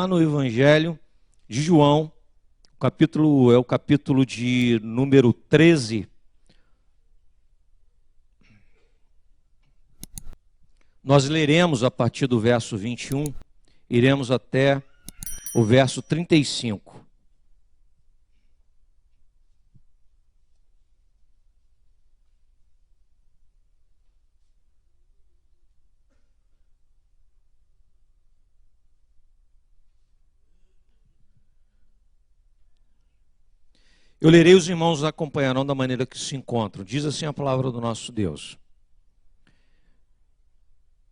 No Evangelho de João, o capítulo de número 13. Nós leremos a partir do verso 21, iremos até o verso 35. Eu lerei, os irmãos acompanharão da maneira que se encontram. Diz assim a palavra do nosso Deus.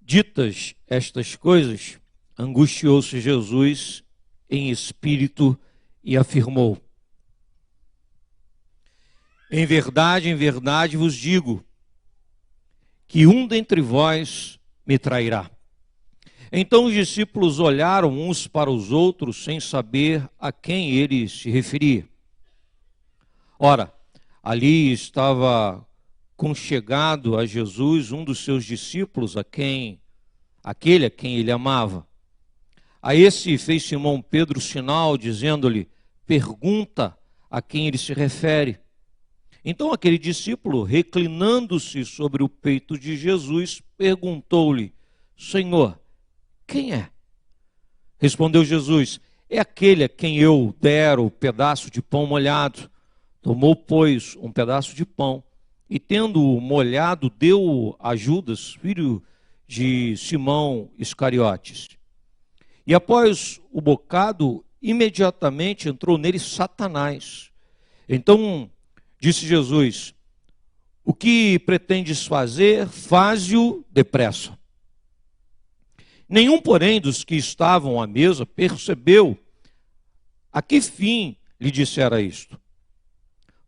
Ditas estas coisas, angustiou-se Jesus em espírito e afirmou: em verdade vos digo, que um dentre vós me trairá. Então os discípulos olharam uns para os outros sem saber a quem ele se referia. Ora, ali estava conchegado a Jesus um dos seus discípulos, aquele a quem ele amava. A esse fez Simão Pedro sinal, dizendo-lhe: pergunta a quem ele se refere. Então aquele discípulo, reclinando-se sobre o peito de Jesus, perguntou-lhe: Senhor, quem é? Respondeu Jesus: é aquele a quem eu der o pedaço de pão molhado. Tomou, pois, um pedaço de pão e, tendo-o molhado, deu-o a Judas, filho de Simão Iscariotes. E após o bocado, imediatamente entrou nele Satanás. Então disse Jesus: o que pretendes fazer, faze-o depressa. Nenhum, porém, dos que estavam à mesa percebeu a que fim lhe dissera isto.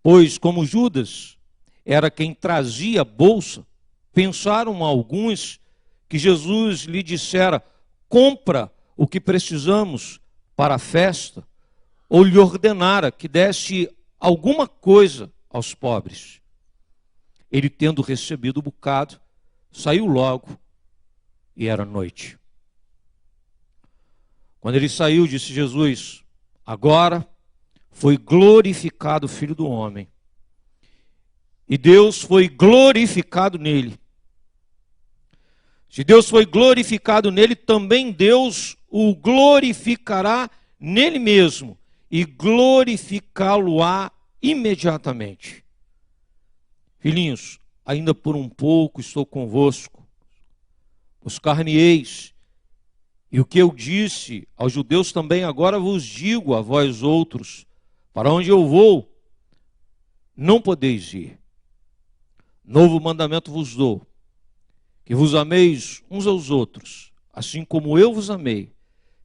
Pois, como Judas era quem trazia a bolsa, pensaram alguns que Jesus lhe dissera: compra o que precisamos para a festa, ou lhe ordenara que desse alguma coisa aos pobres. Ele, tendo recebido o bocado, saiu logo, e era noite. Quando ele saiu, disse Jesus: agora foi glorificado o Filho do Homem, e Deus foi glorificado nele. Se Deus foi glorificado nele, também Deus o glorificará nele mesmo, e glorificá-lo-á imediatamente. Filhinhos, ainda por um pouco estou convosco, buscar-me-eis, e o que eu disse aos judeus também agora vos digo a vós outros: para onde eu vou, não podeis ir. Novo mandamento vos dou, que vos ameis uns aos outros, assim como eu vos amei,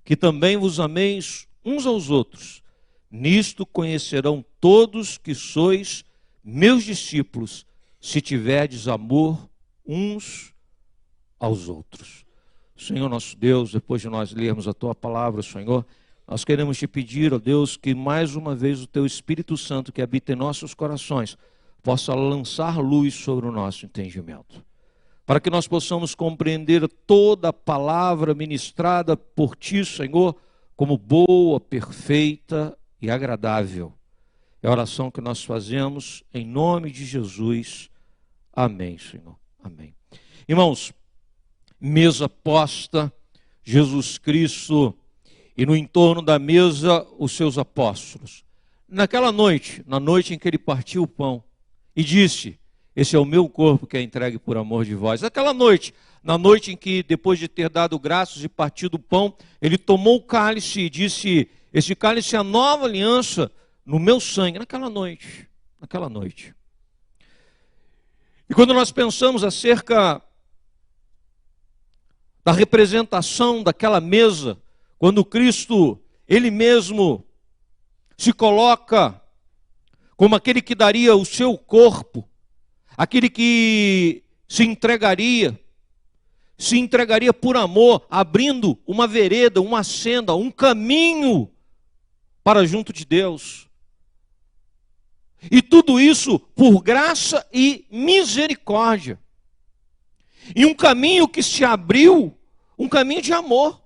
que também vos ameis uns aos outros. Nisto conhecerão todos que sois meus discípulos, se tiverdes amor uns aos outros. Senhor nosso Deus, depois de nós lermos a Tua palavra, Senhor, nós queremos te pedir, ó Deus, que mais uma vez o Teu Espírito Santo que habita em nossos corações possa lançar luz sobre o nosso entendimento, para que nós possamos compreender toda a palavra ministrada por Ti, Senhor, como boa, perfeita e agradável. É a oração que nós fazemos em nome de Jesus. Amém, Senhor. Amém. Irmãos, mesa posta, Jesus Cristo, e no entorno da mesa os seus apóstolos. Naquela noite, na noite em que ele partiu o pão e disse: esse é o meu corpo que é entregue por amor de vós. Naquela noite, na noite em que, depois de ter dado graças e partido o pão, ele tomou o cálice e disse: esse cálice é a nova aliança no meu sangue. Naquela noite. E quando nós pensamos acerca da representação daquela mesa, quando Cristo, Ele mesmo, se coloca como aquele que daria o seu corpo, aquele que se entregaria por amor, abrindo uma vereda, uma senda, um caminho para junto de Deus. E tudo isso por graça e misericórdia. E um caminho que se abriu, um caminho de amor.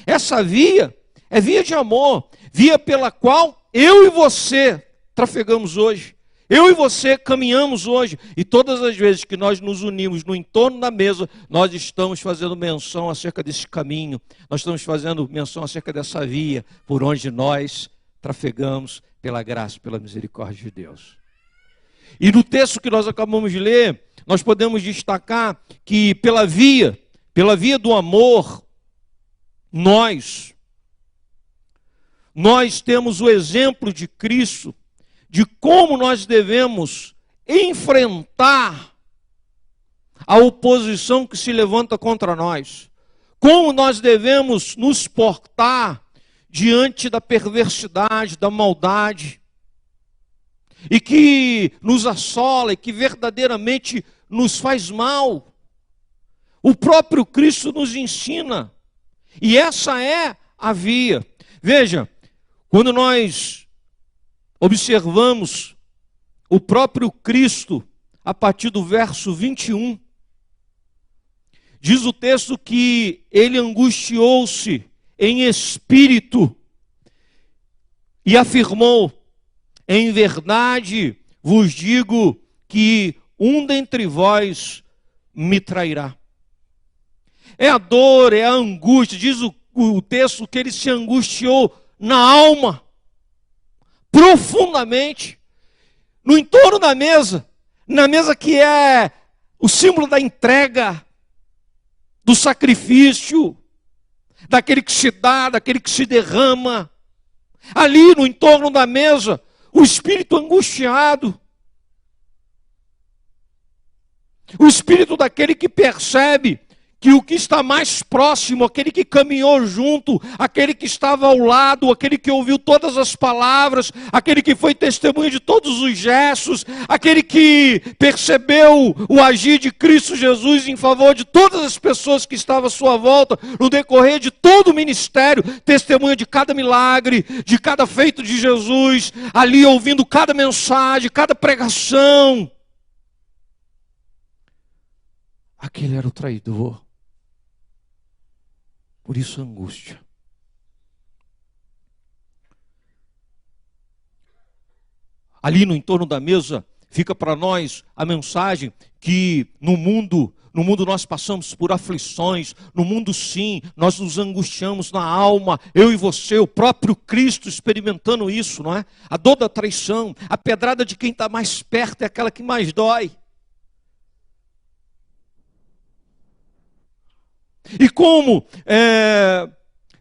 Essa via é via de amor, via pela qual eu e você trafegamos hoje. Eu e você caminhamos hoje, e todas as vezes que nós nos unimos no entorno da mesa, nós estamos fazendo menção acerca desse caminho, nós estamos fazendo menção acerca dessa via por onde nós trafegamos pela graça e pela misericórdia de Deus. E no texto que nós acabamos de ler, nós podemos destacar que pela via do amor, nós temos o exemplo de Cristo, de como nós devemos enfrentar a oposição que se levanta contra nós, como nós devemos nos portar diante da perversidade, da maldade, e que nos assola e que verdadeiramente nos faz mal. O próprio Cristo nos ensina, e essa é a via. Veja, quando nós observamos o próprio Cristo, a partir do verso 21, diz o texto que ele angustiou-se em espírito e afirmou: em verdade vos digo que um dentre vós me trairá. É a dor, é a angústia, diz o texto que ele se angustiou na alma, profundamente, no entorno da mesa, na mesa que é o símbolo da entrega, do sacrifício, daquele que se dá, daquele que se derrama. Ali no entorno da mesa, o espírito angustiado, o espírito daquele que percebe que o que está mais próximo, aquele que caminhou junto, aquele que estava ao lado, aquele que ouviu todas as palavras, aquele que foi testemunha de todos os gestos, aquele que percebeu o agir de Cristo Jesus em favor de todas as pessoas que estavam à sua volta, no decorrer de todo o ministério, testemunha de cada milagre, de cada feito de Jesus, ali ouvindo cada mensagem, cada pregação. Aquele era o traidor. Por isso a angústia. Ali no entorno da mesa fica para nós a mensagem que no mundo nós passamos por aflições, no mundo sim, nós nos angustiamos na alma, eu e você, o próprio Cristo experimentando isso, não é? A dor da traição, a pedrada de quem está mais perto é aquela que mais dói. E como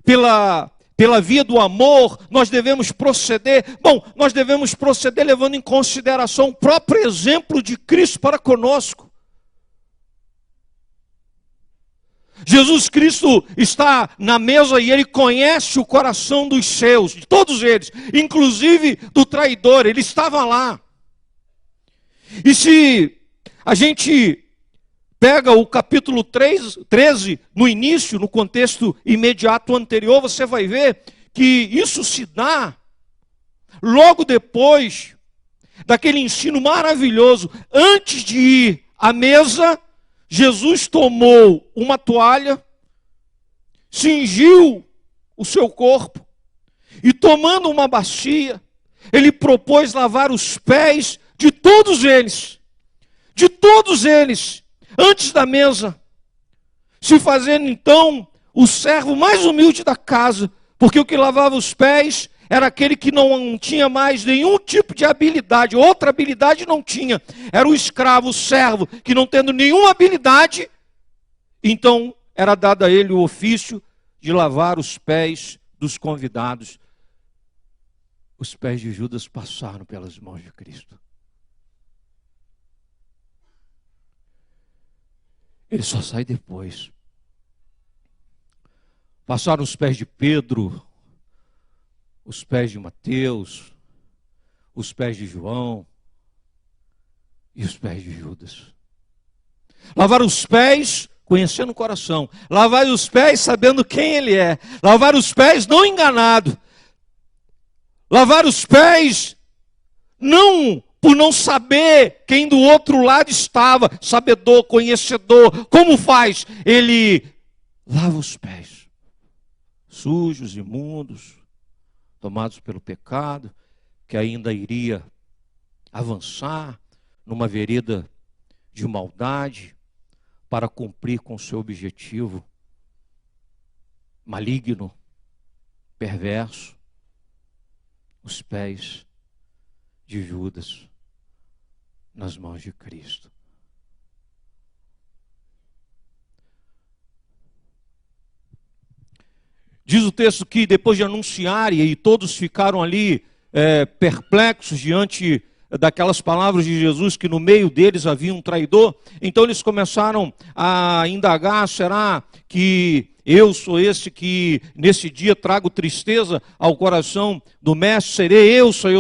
pela via do amor nós devemos proceder? Bom, nós devemos proceder levando em consideração o próprio exemplo de Cristo para conosco. Jesus Cristo está na mesa e ele conhece o coração dos seus, de todos eles, inclusive do traidor, ele estava lá. E se a gente pega o capítulo 13, no início, no contexto imediato anterior, você vai ver que isso se dá logo depois daquele ensino maravilhoso. Antes de ir à mesa, Jesus tomou uma toalha, cingiu o seu corpo e, tomando uma bacia, ele propôs lavar os pés de todos eles. De todos eles. Antes da mesa, se fazendo então o servo mais humilde da casa, porque o que lavava os pés era aquele que não tinha mais nenhum tipo de habilidade, outra habilidade não tinha, era o escravo, o servo, que não tendo nenhuma habilidade, então era dado a ele o ofício de lavar os pés dos convidados. Os pés de Judas passaram pelas mãos de Cristo. Ele só sai depois. Passaram os pés de Pedro, os pés de Mateus, os pés de João e os pés de Judas. Lavar os pés conhecendo o coração. Lavar os pés sabendo quem ele é. Lavar os pés não enganado. Lavar os pés não por não saber quem do outro lado estava, sabedor, conhecedor. Como faz? Ele lava os pés. sujos, imundos, tomados pelo pecado, que ainda iria avançar numa vereda de maldade para cumprir com seu objetivo maligno, perverso, os pés de Judas nas mãos de Cristo. Diz o texto que depois de anunciarem, e todos ficaram ali perplexos diante daquelas palavras de Jesus, que no meio deles havia um traidor, então eles começaram a indagar: será que eu sou esse que nesse dia trago tristeza ao coração do mestre?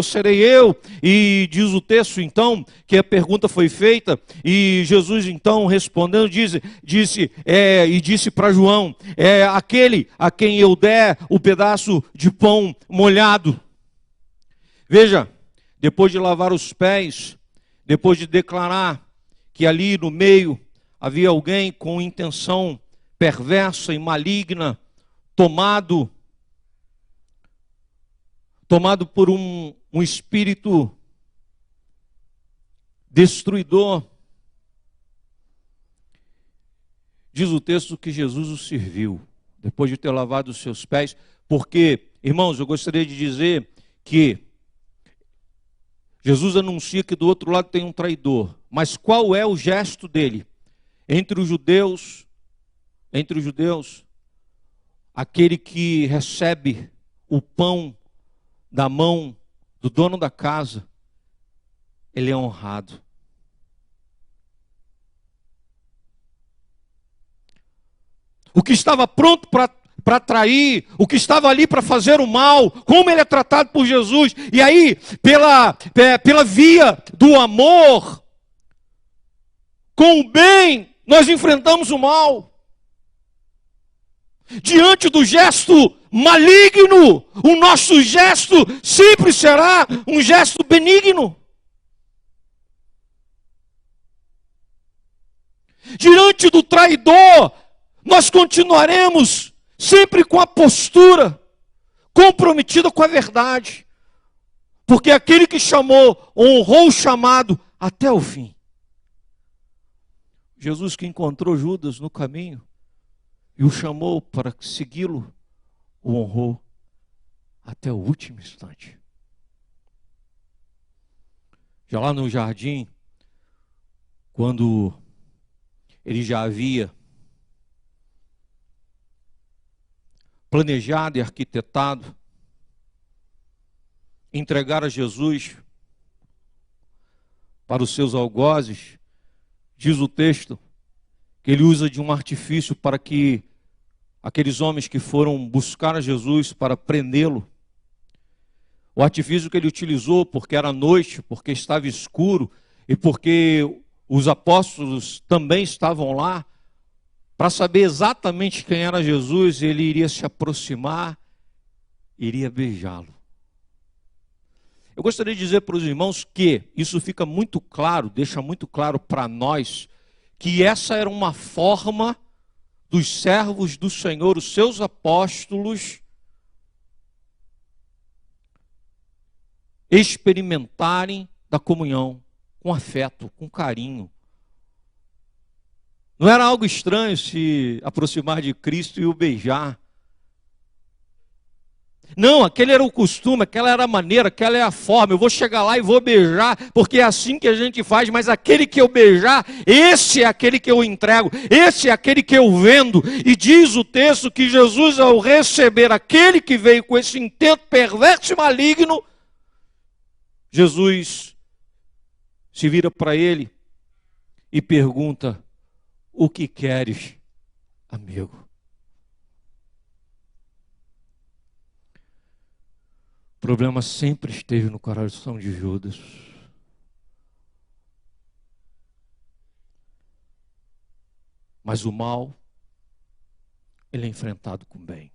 Serei eu? E diz o texto então que a pergunta foi feita, e Jesus então respondendo disse para João: é aquele a quem eu der o pedaço de pão molhado. Veja, depois de lavar os pés, depois de declarar que ali no meio havia alguém com intenção perversa e maligna, tomado por um espírito destruidor, diz o texto que Jesus o serviu, depois de ter lavado os seus pés, porque, irmãos, eu gostaria de dizer que Jesus anuncia que do outro lado tem um traidor, mas qual é o gesto dele? Entre os judeus, aquele que recebe o pão da mão do dono da casa, ele é honrado. O que estava pronto para trair, o que estava ali para fazer o mal, como ele é tratado por Jesus. E aí, pela via do amor, com o bem, nós enfrentamos o mal. Diante do gesto maligno, o nosso gesto sempre será um gesto benigno. Diante do traidor, nós continuaremos sempre com a postura comprometida com a verdade, porque aquele que chamou, honrou o chamado até o fim. Jesus, que encontrou Judas no caminho e o chamou para segui-lo, o honrou até o último instante. Já lá no jardim, quando ele já havia planejado e arquitetado entregar a Jesus para os seus algozes, diz o texto que ele usa de um artifício para que aqueles homens que foram buscar a Jesus para prendê-lo, o artifício que ele utilizou porque era noite, porque estava escuro e porque os apóstolos também estavam lá, para saber exatamente quem era Jesus, ele iria se aproximar, iria beijá-lo. Eu gostaria de dizer para os irmãos que isso fica muito claro, deixa muito claro para nós, que essa era uma forma dos servos do Senhor, os seus apóstolos, experimentarem da comunhão, com afeto, com carinho. Não era algo estranho se aproximar de Cristo e o beijar. Não, aquele era o costume, aquela era a maneira, aquela é a forma. Eu vou chegar lá e vou beijar, porque é assim que a gente faz. Mas aquele que eu beijar, esse é aquele que eu entrego, esse é aquele que eu vendo. E diz o texto que Jesus, ao receber aquele que veio com esse intento perverso e maligno, Jesus se vira para ele e pergunta: o que queres, amigo? O problema sempre esteve no coração de Judas. Mas o mal, ele é enfrentado com o bem.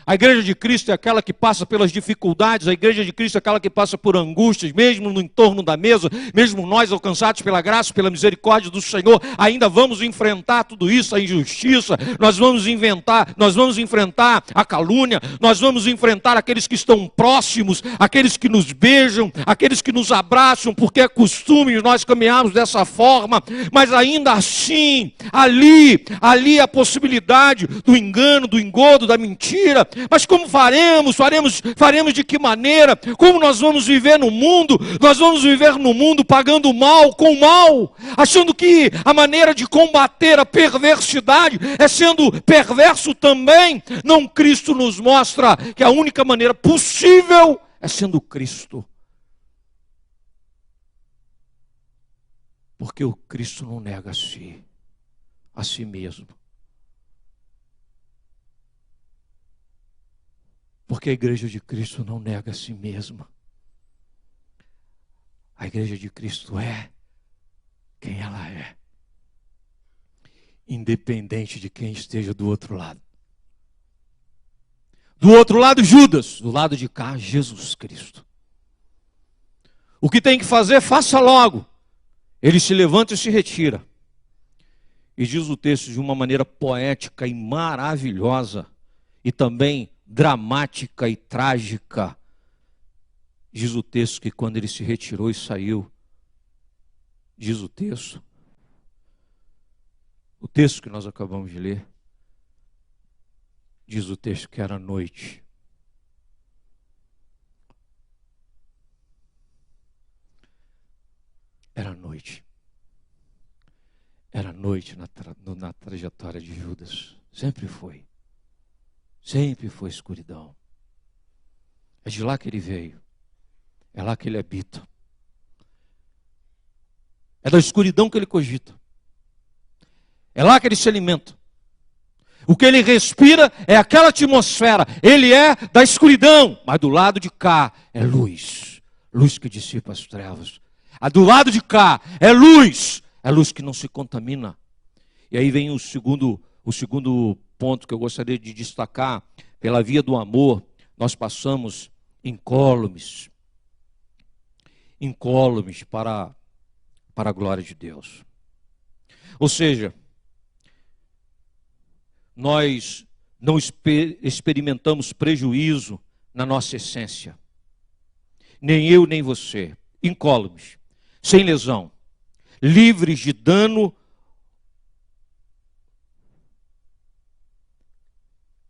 A igreja de Cristo é aquela que passa pelas dificuldades, a igreja de Cristo é aquela que passa por angústias, mesmo no entorno da mesa, mesmo nós alcançados pela graça, pela misericórdia do Senhor, ainda vamos enfrentar tudo isso, a injustiça, nós vamos enfrentar a calúnia, nós vamos enfrentar aqueles que estão próximos, aqueles que nos beijam, aqueles que nos abraçam, porque é costume nós caminharmos dessa forma, mas ainda assim, ali a possibilidade do engano, do engodo, da mentira. Mas como faremos? Faremos de que maneira? Como nós vamos viver no mundo? Nós vamos viver no mundo pagando mal com mal, achando que a maneira de combater a perversidade é sendo perverso também. Não, Cristo nos mostra que a única maneira possível é sendo Cristo. Porque o Cristo não nega a si mesmo. Porque a igreja de Cristo não nega a si mesma. A igreja de Cristo é quem ela é, independente de quem esteja do outro lado. Do outro lado, Judas. Do lado de cá, Jesus Cristo. O que tem que fazer, faça logo. Ele se levanta e se retira. E diz o texto de uma maneira poética e maravilhosa, e também dramática e trágica. Diz o texto que quando ele se retirou e saiu, diz o texto que nós acabamos de ler, diz o texto que era noite. Era noite. Era noite na trajetória de Judas. Sempre foi. Sempre foi escuridão. É de lá que ele veio. É lá que ele habita. É da escuridão que ele cogita. É lá que ele se alimenta. O que ele respira é aquela atmosfera. Ele é da escuridão, mas do lado de cá é luz. Luz que dissipa as trevas. Do lado de cá é luz que não se contamina. E aí vem o segundo ponto que eu gostaria de destacar. Pela via do amor, nós passamos incólumes para a glória de Deus. Ou seja, nós não experimentamos prejuízo na nossa essência. Nem eu, nem você. Incólumes, sem lesão, livres de dano,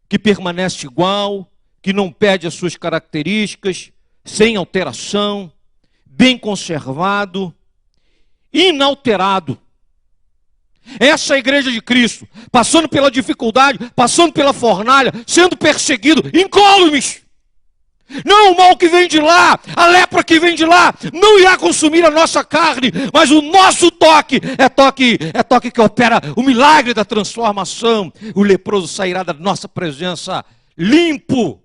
que permanece igual, que não perde as suas características, sem alteração, bem conservado, inalterado. Essa é a igreja de Cristo, passando pela dificuldade, passando pela fornalha, sendo perseguido, incólumes. Não o mal que vem de lá, a lepra que vem de lá, não irá consumir a nossa carne, mas o nosso toque é toque que opera o milagre da transformação. O leproso sairá da nossa presença limpo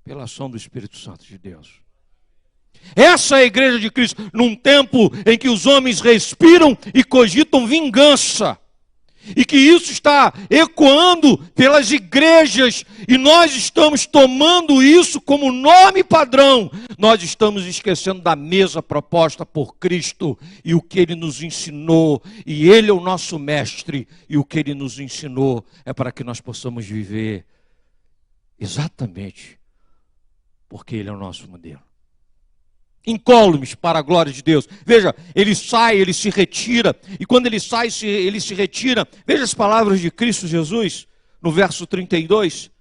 pela ação do Espírito Santo de Deus. Essa é a igreja de Cristo, num tempo em que os homens respiram e cogitam vingança. E que isso está ecoando pelas igrejas, e nós estamos tomando isso como nome padrão. Nós estamos esquecendo da mesa proposta por Cristo e o que Ele nos ensinou. E Ele é o nosso mestre, e o que Ele nos ensinou é para que nós possamos viver exatamente porque Ele é o nosso modelo. Incólumes para a glória de Deus. Veja, ele sai, ele se retira, e quando ele sai, ele se retira. Veja as palavras de Cristo Jesus, no verso 32.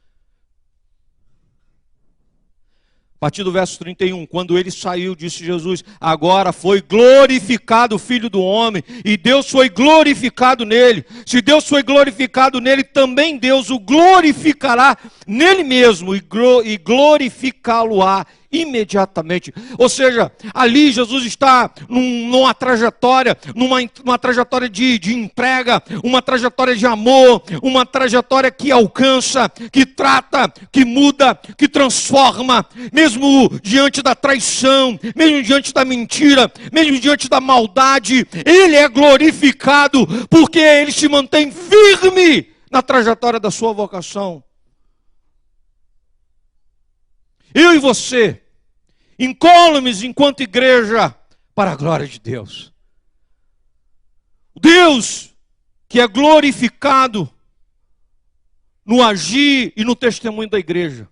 A partir do verso 31, quando ele saiu, disse Jesus: agora foi glorificado o Filho do Homem, e Deus foi glorificado nele. Se Deus foi glorificado nele, também Deus o glorificará nele mesmo, e glorificá-lo-á imediatamente. Ou seja, ali Jesus está numa trajetória, numa trajetória de entrega, uma trajetória de amor, uma trajetória que alcança, que trata, que muda, que transforma, mesmo diante da traição, mesmo diante da mentira, mesmo diante da maldade. Ele é glorificado porque ele se mantém firme na trajetória da sua vocação. eu e você, incólumes enquanto igreja, para a glória de Deus. Deus que é glorificado no agir e no testemunho da igreja.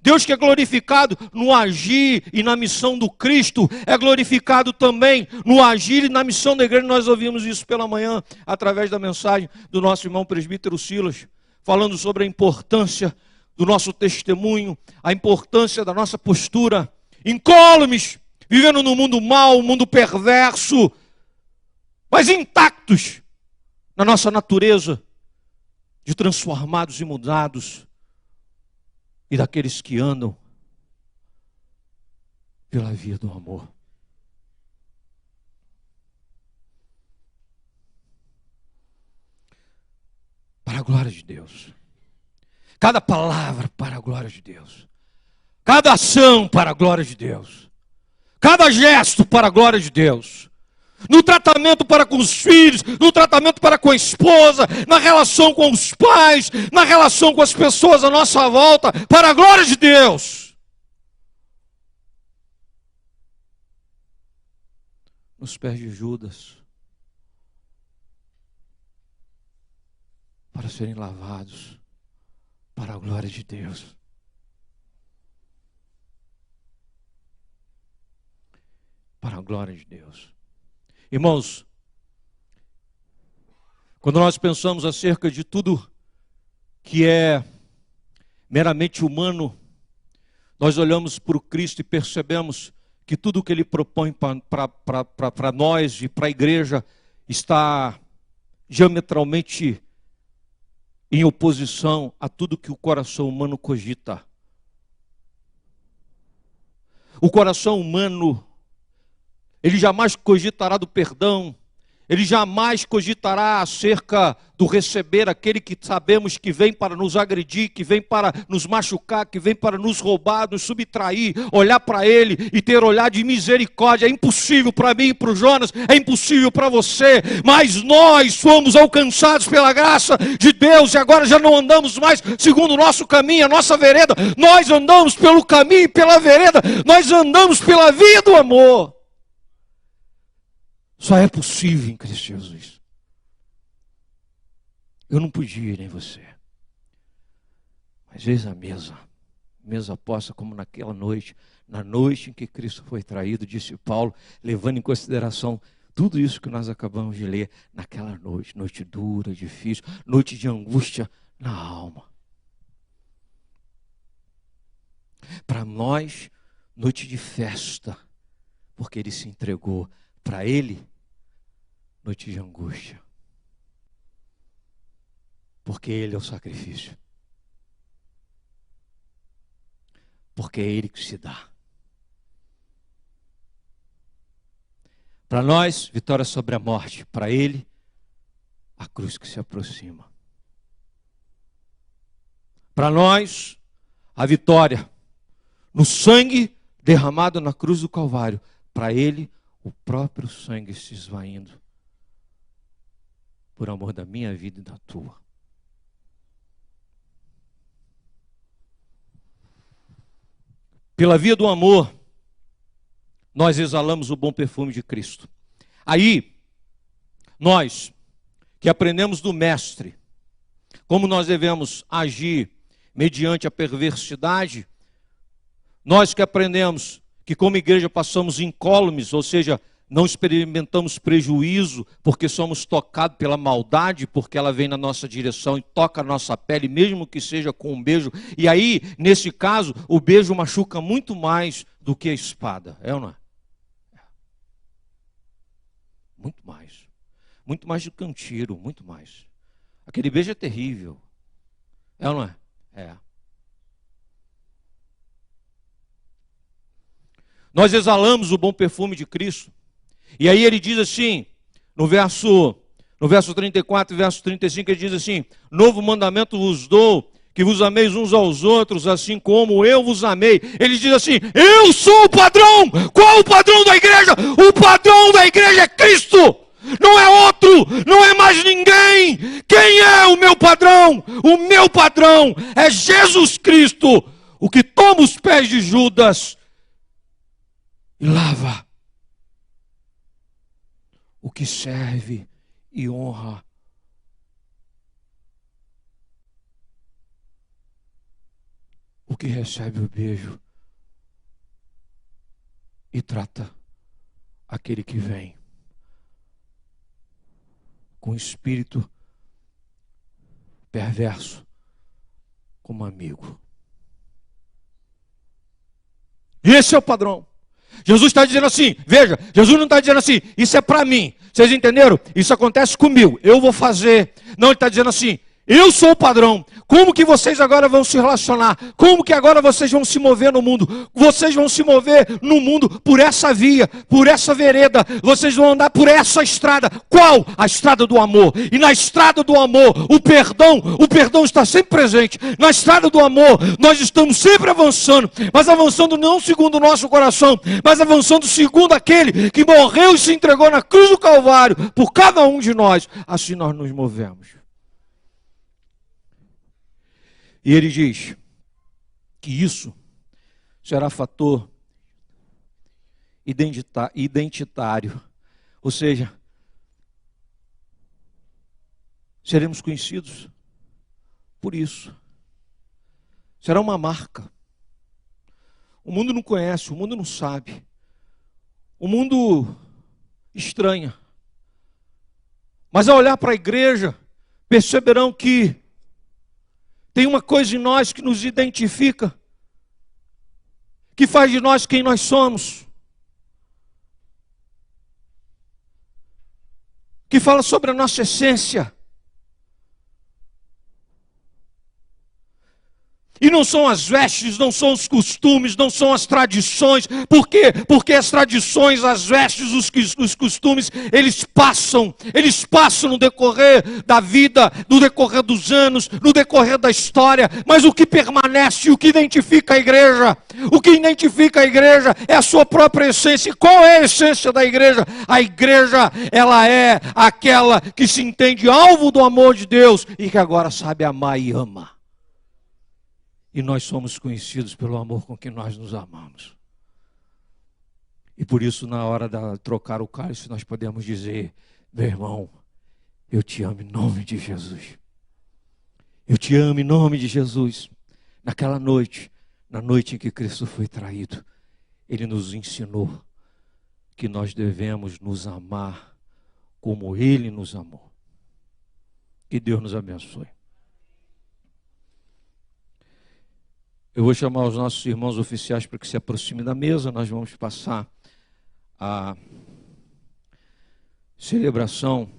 Deus que é glorificado no agir e na missão do Cristo, é glorificado também no agir e na missão da igreja. Nós ouvimos isso pela manhã, através da mensagem do nosso irmão presbítero Silas, falando sobre a importância do nosso testemunho, a importância da nossa postura, incólumes, vivendo num mundo mau, um mundo perverso, mas intactos na nossa natureza, de transformados e mudados, e daqueles que andam pela via do amor. Para a glória de Deus. Cada palavra para a glória de Deus. Cada ação para a glória de Deus. Cada gesto para a glória de Deus. No tratamento para com os filhos, no tratamento para com a esposa, na relação com os pais, na relação com as pessoas à nossa volta, para a glória de Deus. Nos pés de Judas, para serem lavados, para a glória de Deus. Para a glória de Deus. Irmãos, quando nós pensamos acerca de tudo que é meramente humano, nós olhamos para o Cristo e percebemos que tudo que Ele propõe para nós e para a igreja está diametralmente em oposição a tudo que o coração humano cogita. O coração humano, ele jamais cogitará do perdão, ele jamais cogitará acerca do receber aquele que sabemos que vem para nos agredir, que vem para nos machucar, que vem para nos roubar, nos subtrair, olhar para ele e ter olhar de misericórdia. É impossível para mim e para o Jonas, é impossível para você, mas nós fomos alcançados pela graça de Deus e agora já não andamos mais segundo o nosso caminho, a nossa vereda, nós andamos pelo caminho e pela vereda, nós andamos pela via do amor. Só é possível em Cristo Jesus. Eu não podia ir nem você. Mas eis a mesa posta como naquela noite, na noite em que Cristo foi traído, disse Paulo, levando em consideração tudo isso que nós acabamos de ler, naquela noite, noite dura, difícil, noite de angústia na alma. Para nós, noite de festa, porque Ele se entregou. Para Ele, noite de angústia, porque Ele é o sacrifício, porque é Ele que se dá. Para nós, vitória sobre a morte. Para Ele, a cruz que se aproxima. Para nós, a vitória no sangue derramado na cruz do Calvário. Para Ele, o próprio sangue se esvaindo por amor da minha vida e da tua. Pela via do amor, nós exalamos o bom perfume de Cristo. Aí, nós que aprendemos do Mestre, como nós devemos agir mediante a perversidade, nós que aprendemos que como igreja passamos incólumes, ou seja, não experimentamos prejuízo porque somos tocados pela maldade, porque ela vem na nossa direção e toca a nossa pele, mesmo que seja com um beijo. E aí, nesse caso, o beijo machuca muito mais do que a espada. É ou não é? Muito mais. Muito mais do que um tiro, muito mais. Aquele beijo é terrível. É ou não é? É. Nós exalamos o bom perfume de Cristo. E aí ele diz assim, no verso 34 e verso 35, ele diz assim: novo mandamento vos dou, que vos ameis uns aos outros, assim como eu vos amei. Ele diz assim: eu sou o padrão. Qual o padrão da igreja? O padrão da igreja é Cristo. Não é outro, não é mais ninguém. Quem é o meu padrão? O meu padrão é Jesus Cristo, o que toma os pés de Judas e lava, o que serve e honra, o que recebe o beijo e trata aquele que vem com espírito perverso como amigo. Esse é o padrão. Jesus está dizendo assim, veja, Jesus não está dizendo assim, isso é para mim. Vocês entenderam? Isso acontece comigo, eu vou fazer. Não, ele está dizendo assim, eu sou o padrão. Como que vocês agora vão se relacionar? Como que agora vocês vão se mover no mundo? Vocês vão se mover no mundo por essa via, por essa vereda. Vocês vão andar por essa estrada. Qual? A estrada do amor. E na estrada do amor, o perdão está sempre presente. Na estrada do amor, nós estamos sempre avançando. Mas avançando não segundo o nosso coração, mas avançando segundo aquele que morreu e se entregou na cruz do Calvário por cada um de nós. Assim nós nos movemos. E ele diz que isso será fator identitário. Ou seja, seremos conhecidos por isso. Será uma marca. O mundo não conhece, o mundo não sabe. O mundo estranha. Mas ao olhar para a igreja, perceberão que tem uma coisa em nós que nos identifica, que faz de nós quem nós somos, que fala sobre a nossa essência. E não são as vestes, não são os costumes, não são as tradições. Por quê? Porque as tradições, as vestes, os costumes, eles passam no decorrer da vida, no decorrer dos anos, no decorrer da história. Mas o que permanece, o que identifica a igreja? O que identifica a igreja é a sua própria essência. E qual é a essência da igreja? A igreja, ela é aquela que se entende alvo do amor de Deus e que agora sabe amar e ama. E nós somos conhecidos pelo amor com que nós nos amamos. E por isso, na hora de trocar o cálice, nós podemos dizer: meu irmão, eu te amo em nome de Jesus. Eu te amo em nome de Jesus. Naquela noite, na noite em que Cristo foi traído, Ele nos ensinou que nós devemos nos amar como Ele nos amou. Que Deus nos abençoe. Eu vou chamar os nossos irmãos oficiais para que se aproximem da mesa. Nós vamos passar a celebração